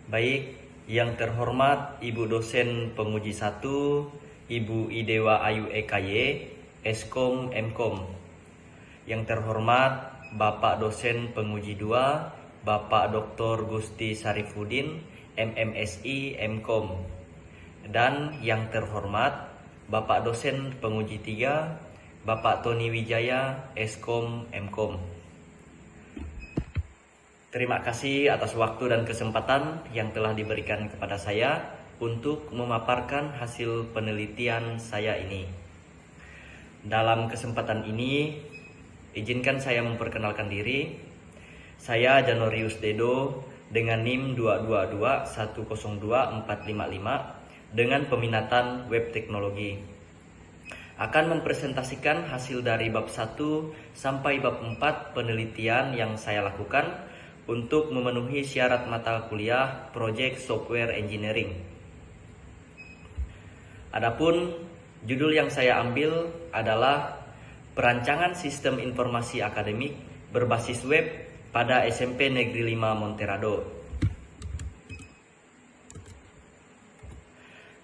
Baik, yang terhormat Ibu dosen penguji 1, Ibu Idewa Ayu EKY, Eskom Mkom. Yang terhormat Bapak dosen penguji 2, Bapak Dr. Gusti Sarifudin, MMSI Mkom. Dan yang terhormat Bapak dosen penguji 3, Bapak Tony Wijaya, Eskom Mkom. Terima kasih atas waktu dan kesempatan yang telah diberikan kepada saya untuk memaparkan hasil penelitian saya ini. Dalam kesempatan ini, izinkan saya memperkenalkan diri. Saya Janorius Dedo dengan NIM 222102455 dengan peminatan web teknologi. Akan mempresentasikan hasil dari bab 1 sampai bab 4 penelitian yang saya lakukan untuk memenuhi syarat mata kuliah Project Software Engineering. Adapun judul yang saya ambil adalah Perancangan Sistem Informasi Akademik Berbasis Web pada SMP Negeri 5 Monterado.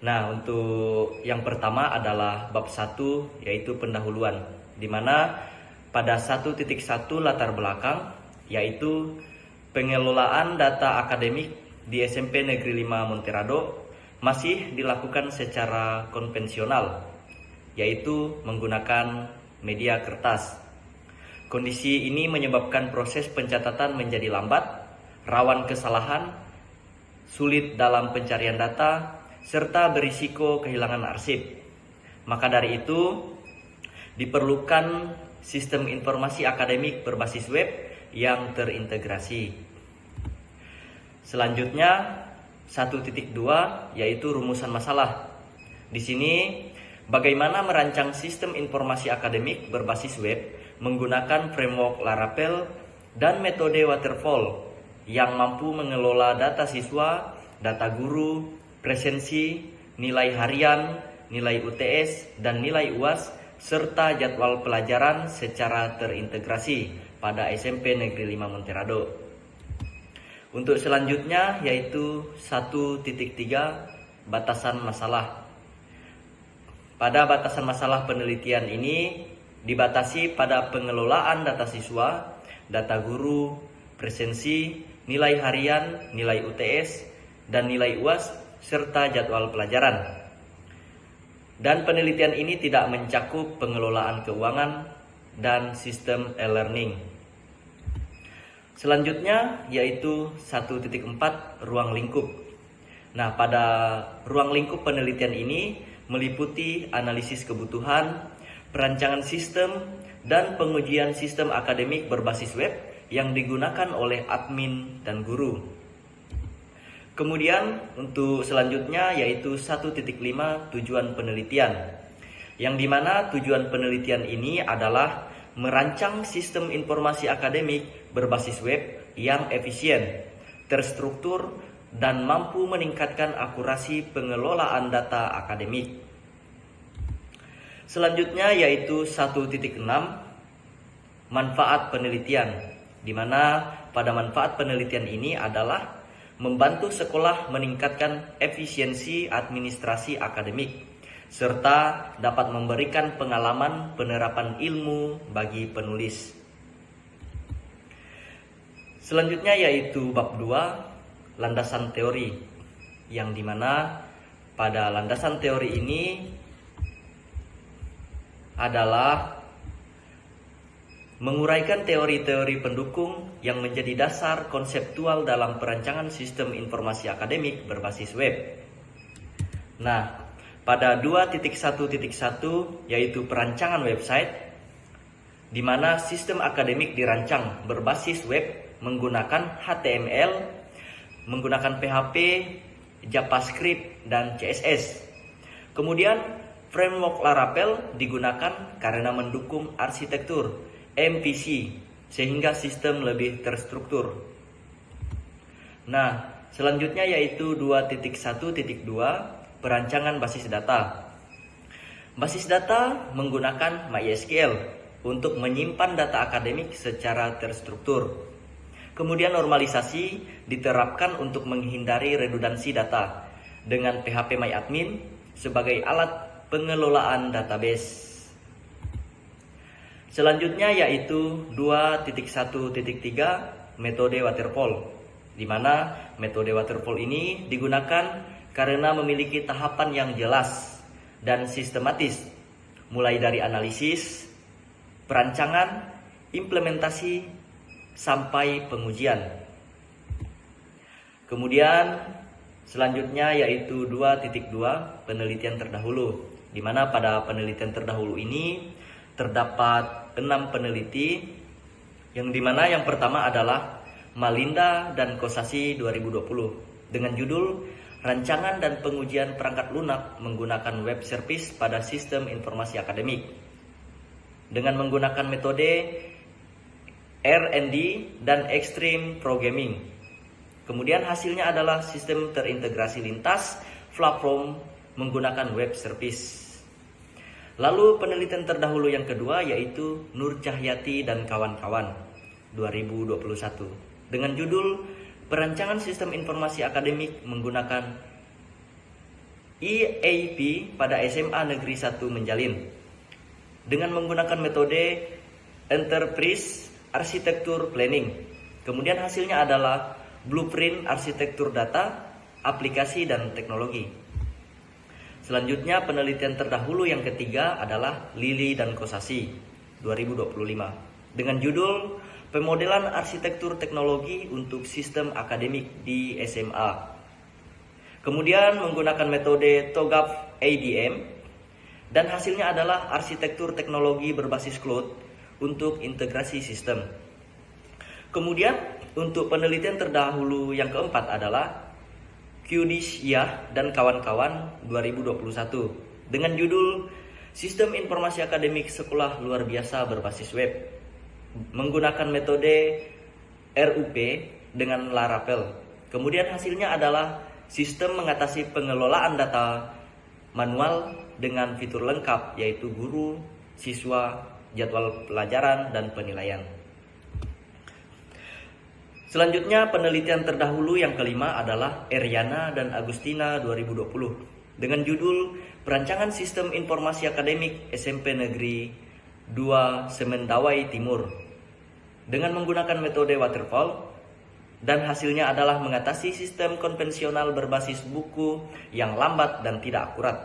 Nah, untuk yang pertama adalah bab 1 yaitu pendahuluan, di mana pada 1.1 latar belakang yaitu pengelolaan data akademik di SMP Negeri 5 Monterado masih dilakukan secara konvensional, yaitu menggunakan media kertas. Kondisi ini menyebabkan proses pencatatan menjadi lambat, rawan kesalahan, sulit dalam pencarian data, serta berisiko kehilangan arsip. Maka dari itu, diperlukan sistem informasi akademik berbasis web yang terintegrasi. Selanjutnya 1.2 yaitu rumusan masalah. Di sini bagaimana merancang sistem informasi akademik berbasis web menggunakan framework Laravel dan metode waterfall yang mampu mengelola data siswa, data guru, presensi, nilai harian, nilai UTS, dan nilai UAS serta jadwal pelajaran secara terintegrasi pada SMP Negeri 5 Monterado. Untuk selanjutnya yaitu 1.3 batasan masalah. Pada batasan masalah penelitian ini dibatasi pada pengelolaan data siswa, data guru, presensi, nilai harian, nilai UTS, dan nilai UAS serta jadwal pelajaran. Dan penelitian ini tidak mencakup pengelolaan keuangan dan sistem e-learning. Selanjutnya yaitu 1.4 ruang lingkup. Nah, pada ruang lingkup penelitian ini meliputi analisis kebutuhan, perancangan sistem, dan pengujian sistem akademik berbasis web yang digunakan oleh admin dan guru. Kemudian untuk selanjutnya yaitu 1.5 tujuan penelitian, yang dimana tujuan penelitian ini adalah merancang sistem informasi akademik berbasis web yang efisien, terstruktur, dan mampu meningkatkan akurasi pengelolaan data akademik. Selanjutnya yaitu 1.6 manfaat penelitian, di mana pada manfaat penelitian ini adalah membantu sekolah meningkatkan efisiensi administrasi akademik, serta dapat memberikan pengalaman penerapan ilmu bagi penulis. Selanjutnya yaitu bab 2, landasan teori, yang dimana pada landasan teori ini adalah menguraikan teori-teori pendukung yang menjadi dasar konseptual dalam perancangan sistem informasi akademik berbasis web. Nah, pada 2.1.1 yaitu perancangan website, di mana sistem akademik dirancang berbasis web menggunakan HTML, menggunakan PHP, JavaScript, dan CSS. Kemudian framework Laravel digunakan karena mendukung arsitektur MVC sehingga sistem lebih terstruktur. Nah, selanjutnya yaitu 2.1.2 perancangan basis data. Basis data menggunakan MySQL untuk menyimpan data akademik secara terstruktur. Kemudian normalisasi diterapkan untuk menghindari redundansi data dengan phpMyAdmin sebagai alat pengelolaan database. Selanjutnya yaitu 2.1.3 metode waterfall, di mana metode waterfall ini digunakan karena memiliki tahapan yang jelas dan sistematis, mulai dari analisis, perancangan, implementasi, sampai pengujian. Kemudian selanjutnya yaitu 2.2 penelitian terdahulu, di mana pada penelitian terdahulu ini terdapat 6 peneliti, yang dimana yang pertama adalah Malinda dan Kosasi 2020 dengan judul Rancangan dan Pengujian Perangkat Lunak Menggunakan Web Service pada Sistem Informasi Akademik dengan menggunakan metode R&D dan Extreme Programming. Kemudian hasilnya adalah sistem terintegrasi lintas platform menggunakan web service. Lalu penelitian terdahulu yang kedua yaitu Nur Cahyati dan kawan-kawan 2021 dengan judul Perancangan Sistem Informasi Akademik Menggunakan EAP pada SMA Negeri 1 Menjalin dengan menggunakan metode Enterprise Arsitektur Planning. Kemudian hasilnya adalah Blueprint Arsitektur Data, Aplikasi dan Teknologi. Selanjutnya penelitian terdahulu yang ketiga adalah Lili dan Kosasi 2025 dengan judul Pemodelan Arsitektur Teknologi untuk Sistem Akademik di SMA. Kemudian menggunakan metode TOGAF ADM dan hasilnya adalah arsitektur teknologi berbasis cloud untuk integrasi sistem. Kemudian untuk penelitian terdahulu yang keempat adalah Qdisiyah dan kawan-kawan 2021 dengan judul Sistem Informasi Akademik Sekolah Luar Biasa Berbasis Web menggunakan metode RUP dengan Laravel. Kemudian hasilnya adalah sistem mengatasi pengelolaan data manual dengan fitur lengkap yaitu guru, siswa, jadwal pelajaran, dan penilaian. Selanjutnya penelitian terdahulu yang kelima adalah Eriana dan Agustina 2020 dengan judul Perancangan Sistem Informasi Akademik SMP Negeri 2 Semendawai Timur dengan menggunakan metode waterfall dan hasilnya adalah mengatasi sistem konvensional berbasis buku yang lambat dan tidak akurat.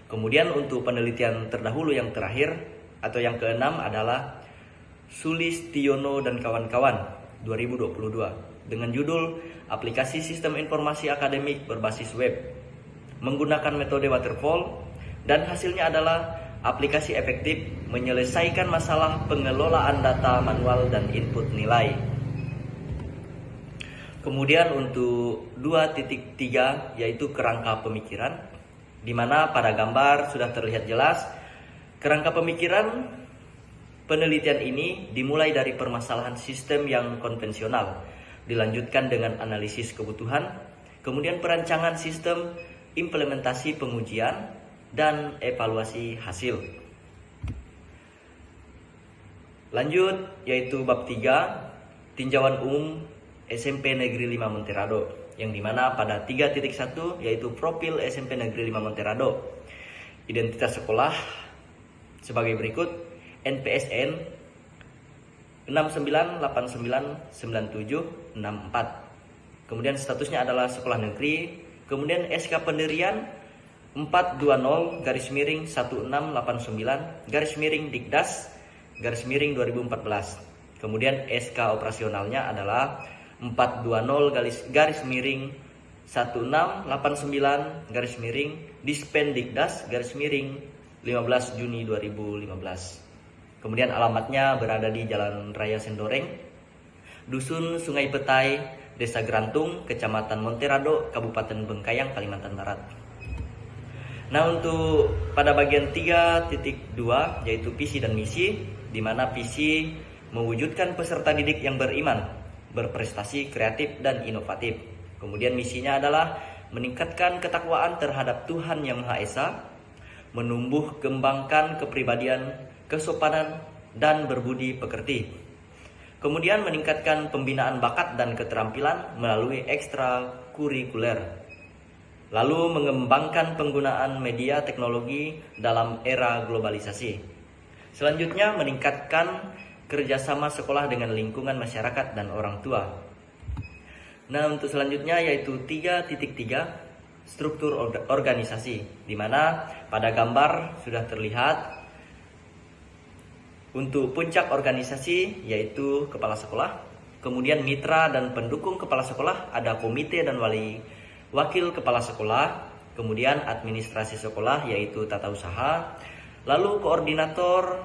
Kemudian untuk penelitian terdahulu yang terakhir atau yang keenam adalah Sulistiono dan kawan-kawan 2022 dengan judul Aplikasi Sistem Informasi Akademik Berbasis Web menggunakan metode waterfall dan hasilnya adalah aplikasi efektif menyelesaikan masalah pengelolaan data manual dan input nilai. Kemudian untuk 2.3 yaitu kerangka pemikiran, di mana pada gambar sudah terlihat jelas kerangka pemikiran penelitian ini dimulai dari permasalahan sistem yang konvensional, dilanjutkan dengan analisis kebutuhan, kemudian perancangan sistem, implementasi pengujian, dan evaluasi hasil. Lanjut yaitu bab 3 tinjauan umum SMP Negeri 5 Monterado, yang dimana pada 3.1 yaitu profil SMP Negeri 5 Monterado. Identitas sekolah sebagai berikut: NPSN 69899764. Kemudian statusnya adalah sekolah negeri. Kemudian SK pendirian 420-19/Dikdas/2014. Kemudian SK operasionalnya adalah 420-19/Dispendikdas/15 Juni 2015. Kemudian alamatnya berada di Jalan Raya Sendoreng, Dusun Sungai Petai, Desa Grantung, Kecamatan Monterado, Kabupaten Bengkayang, Kalimantan Barat. Nah, untuk pada bagian 3.2 yaitu visi dan misi, di mana visi mewujudkan peserta didik yang beriman, berprestasi, kreatif, dan inovatif. Kemudian misinya adalah meningkatkan ketakwaan terhadap Tuhan Yang Maha Esa, menumbuh kembangkan kepribadian, kesopanan, dan berbudi pekerti. Kemudian meningkatkan pembinaan bakat dan keterampilan melalui ekstrakurikuler. Lalu mengembangkan penggunaan media teknologi dalam era globalisasi. Selanjutnya meningkatkan kerjasama sekolah dengan lingkungan masyarakat dan orang tua. Nah, untuk selanjutnya yaitu 3.3 struktur organisasi, di mana pada gambar sudah terlihat untuk puncak organisasi yaitu kepala sekolah, kemudian mitra dan pendukung kepala sekolah, ada komite dan wakil kepala sekolah, kemudian administrasi sekolah yaitu tata usaha, lalu koordinator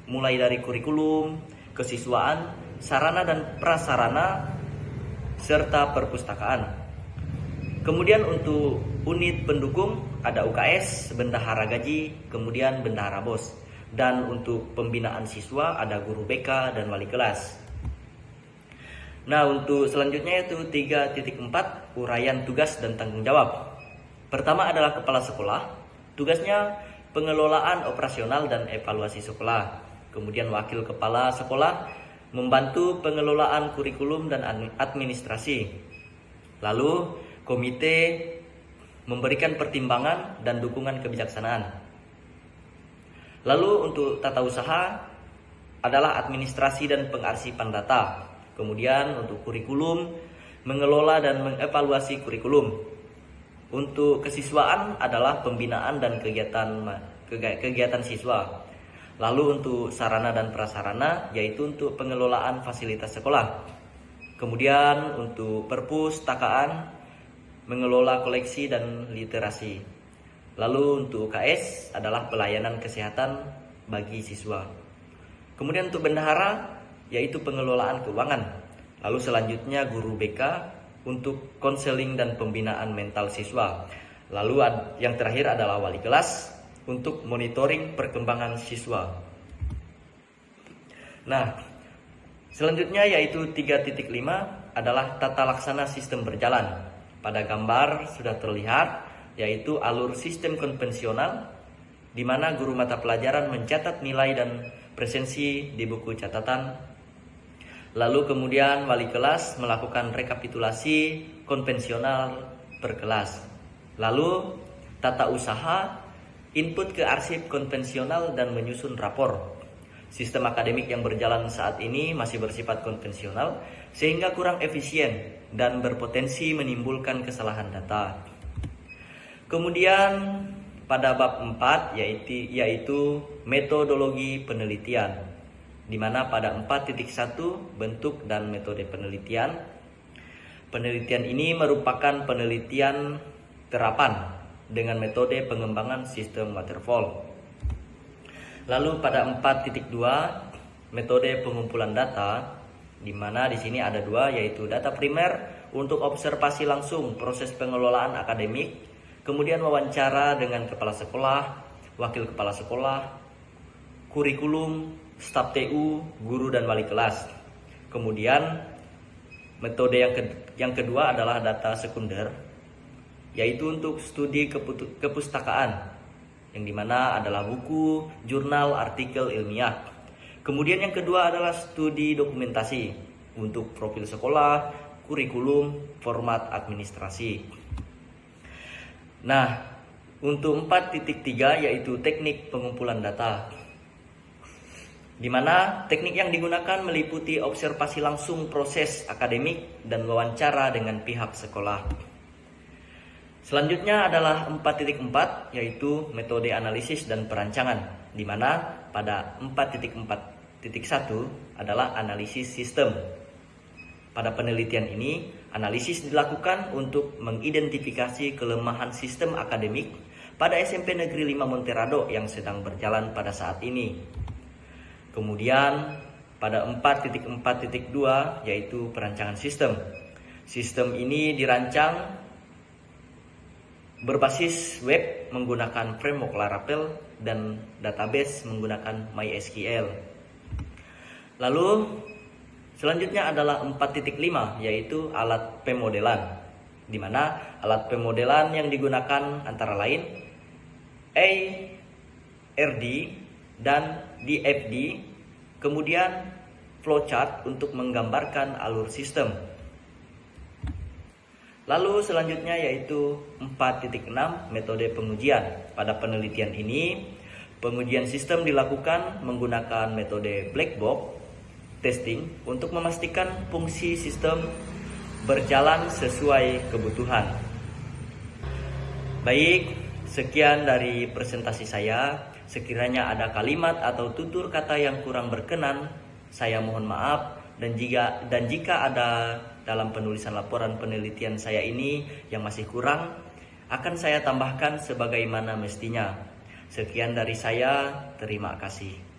mulai dari kurikulum, kesiswaan, sarana dan prasarana, serta perpustakaan. Kemudian untuk unit pendukung ada UKS, bendahara gaji, kemudian bendahara BOS. Dan untuk pembinaan siswa ada guru BK dan wali kelas. Nah, untuk selanjutnya yaitu 3.4 uraian tugas dan tanggung jawab. Pertama adalah kepala sekolah, tugasnya pengelolaan operasional dan evaluasi sekolah. Kemudian wakil kepala sekolah membantu pengelolaan kurikulum dan administrasi. Lalu komite memberikan pertimbangan dan dukungan kebijaksanaan. Lalu untuk tata usaha adalah administrasi dan pengarsipan data. Kemudian untuk kurikulum, mengelola dan mengevaluasi kurikulum. Untuk kesiswaan adalah pembinaan dan kegiatan siswa. Lalu untuk sarana dan prasarana yaitu untuk pengelolaan fasilitas sekolah. Kemudian untuk perpustakaan mengelola koleksi dan literasi. Lalu untuk UKS adalah pelayanan kesehatan bagi siswa. Kemudian untuk bendahara yaitu pengelolaan keuangan. Lalu selanjutnya guru BK untuk konseling dan pembinaan mental siswa. Lalu yang terakhir adalah wali kelas untuk monitoring perkembangan siswa. Nah, selanjutnya yaitu 3.5 adalah tata laksana sistem berjalan. Pada gambar sudah terlihat yaitu alur sistem konvensional di mana guru mata pelajaran mencatat nilai dan presensi di buku catatan. Lalu kemudian wali kelas melakukan rekapitulasi konvensional per kelas. Lalu tata usaha input ke arsip konvensional dan menyusun rapor. Sistem akademik yang berjalan saat ini masih bersifat konvensional sehingga kurang efisien dan berpotensi menimbulkan kesalahan data. Kemudian pada bab 4 yaitu metodologi penelitian, di mana pada 4.1 bentuk dan metode penelitian. Penelitian ini merupakan penelitian terapan dengan metode pengembangan sistem waterfall. Lalu pada 4.2 metode pengumpulan data, di mana di sini ada dua yaitu data primer untuk observasi langsung proses pengelolaan akademik, kemudian wawancara dengan kepala sekolah, wakil kepala sekolah, kurikulum, staf TU, guru dan wali kelas. Kemudian metode yang kedua adalah data sekunder, yaitu untuk studi kepustakaan, yang dimana adalah buku, jurnal, artikel ilmiah. Kemudian yang kedua adalah studi dokumentasi untuk profil sekolah, kurikulum, format administrasi. Nah, untuk 4.3 yaitu teknik pengumpulan data, di mana teknik yang digunakan meliputi observasi langsung proses akademik dan wawancara dengan pihak sekolah. Selanjutnya adalah 4.4 yaitu metode analisis dan perancangan, di mana pada 4.4.1 adalah analisis sistem. Pada penelitian ini, analisis dilakukan untuk mengidentifikasi kelemahan sistem akademik pada SMP Negeri 5 Monterado yang sedang berjalan pada saat ini. Kemudian pada 4.4.2 yaitu perancangan sistem. Sistem ini dirancang berbasis web menggunakan framework Laravel dan database menggunakan MySQL. Lalu selanjutnya adalah 4.5 yaitu alat pemodelan, di mana alat pemodelan yang digunakan antara lain ARD dan DFD, kemudian flowchart untuk menggambarkan alur sistem. Lalu selanjutnya yaitu 4.6 metode pengujian. Pada penelitian ini, pengujian sistem dilakukan menggunakan metode black box testing untuk memastikan fungsi sistem berjalan sesuai kebutuhan. Baik, sekian dari presentasi saya. Sekiranya ada kalimat atau tutur kata yang kurang berkenan, saya mohon maaf. Dan jika ada dalam penulisan laporan penelitian saya ini yang masih kurang, akan saya tambahkan sebagaimana mestinya. Sekian dari saya, terima kasih.